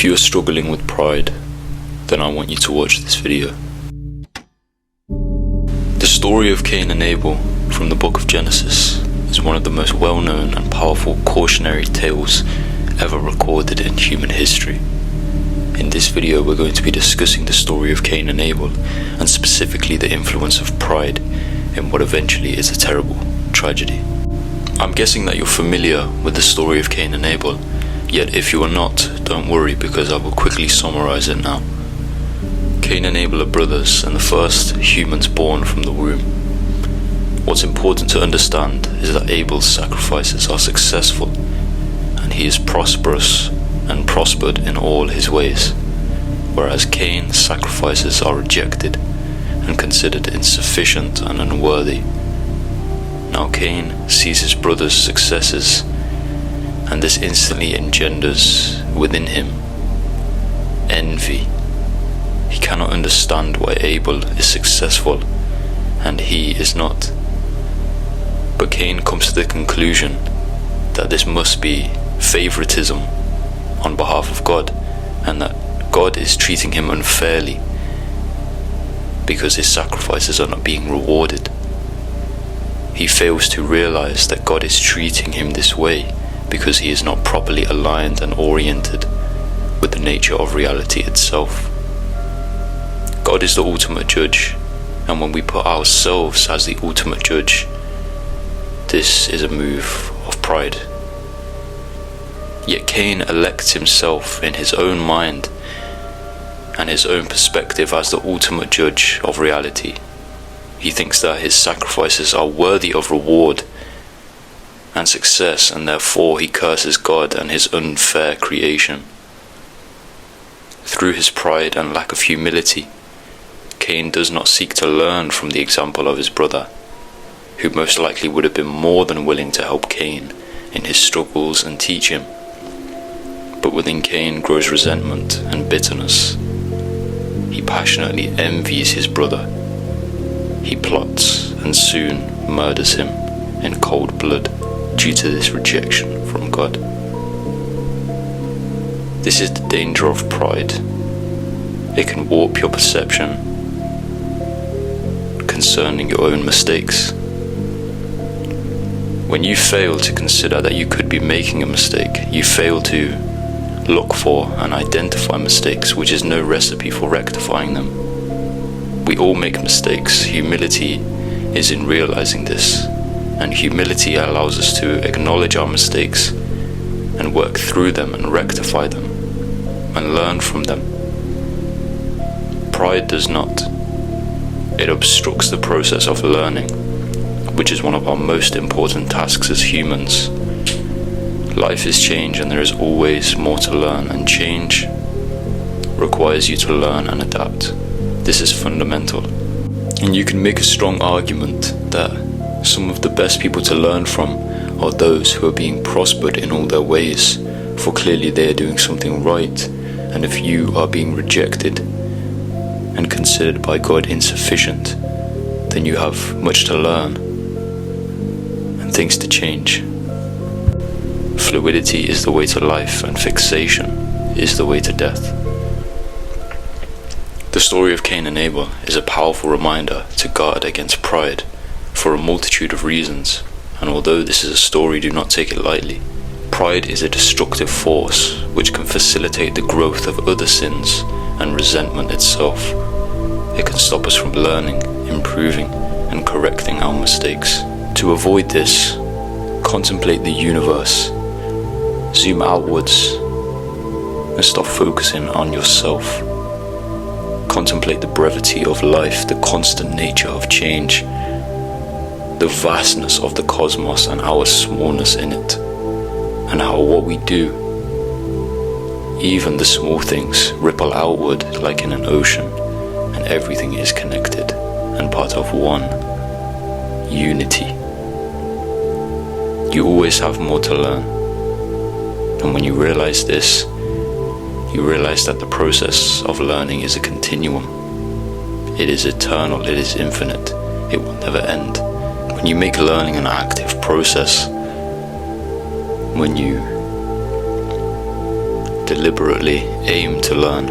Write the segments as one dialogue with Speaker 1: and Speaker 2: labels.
Speaker 1: If you are struggling with pride, then I want you to watch this video. The story of Cain and Abel from the book of Genesis is one of the most well-known and powerful cautionary tales ever recorded in human history. In this video we're going to be discussing the story of Cain and Abel, and specifically the influence of pride in what eventually is a terrible tragedy. I'm guessing that you're familiar with the story of Cain and Abel, yet if you are not, don't worry, because I will quickly summarize it now. Cain and Abel are brothers and the first humans born from the womb. What's important to understand is that Abel's sacrifices are successful, and he is prosperous and prospered in all his ways, whereas Cain's sacrifices are rejected and considered insufficient and unworthy. Now Cain sees his brother's successes, and this instantly engenders within him envy. He cannot understand why Abel is successful and he is not. But Cain comes to the conclusion that this must be favoritism on behalf of God, and that God is treating him unfairly because his sacrifices are not being rewarded. He fails to realize that God is treating him this way because he is not properly aligned and oriented with the nature of reality itself. God is the ultimate judge, and when we put ourselves as the ultimate judge, this is a move of pride. Yet Cain elects himself in his own mind and his own perspective as the ultimate judge of reality. He thinks that his sacrifices are worthy of reward and success, and therefore he curses God and his unfair creation. Through his pride and lack of humility, Cain does not seek to learn from the example of his brother, who most likely would have been more than willing to help Cain in his struggles and teach him. But within Cain grows resentment and bitterness. He passionately envies his brother. He plots and soon murders him in cold blood due to this rejection from God. This is the danger of pride. It can warp your perception concerning your own mistakes. When you fail to consider that you could be making a mistake, you fail to look for and identify mistakes, which is no recipe for rectifying them. We all make mistakes. Humility is in realizing this, and humility allows us to acknowledge our mistakes and work through them and rectify them and learn from them. Pride does not. It obstructs the process of learning, which is one of our most important tasks as humans. Life is change, and there is always more to learn, and change requires you to learn and adapt. This is fundamental. And you can make a strong argument that some of the best people to learn from are those who are being prospered in all their ways, for clearly they are doing something right. And if you are being rejected and considered by God insufficient, then you have much to learn and things to change. Fluidity is the way to life, and fixation is the way to death. The story of Cain and Abel is a powerful reminder to guard against pride for a multitude of reasons, and although this is a story, do not take it lightly. Pride is a destructive force which can facilitate the growth of other sins and resentment itself. It can stop us from learning, improving, and correcting our mistakes. To avoid this, contemplate the universe, zoom outwards, and stop focusing on yourself. Contemplate the brevity of life, the constant nature of change, the vastness of the cosmos and our smallness in it, and how what we do, even the small things, ripple outward like in an ocean, and everything is connected and part of one unity. You always have more to learn, and when you realize this, you realize that the process of learning is a continuum. It is eternal, it is infinite, it will never end. When you make learning an active process, when you deliberately aim to learn,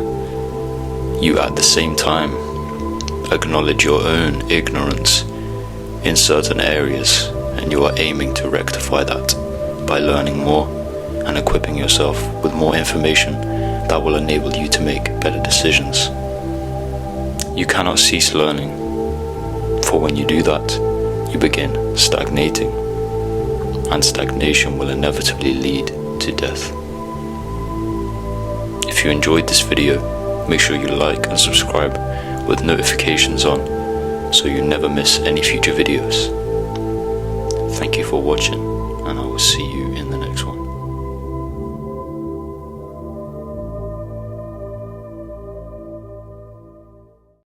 Speaker 1: you at the same time acknowledge your own ignorance in certain areas, and you are aiming to rectify that by learning more and equipping yourself with more information that will enable you to make better decisions. You cannot cease learning, for when you do that, you begin stagnating, and stagnation will inevitably lead to death. If you enjoyed this video, make sure you like and subscribe with notifications on so you never miss any future videos. Thank you for watching, and I will see you in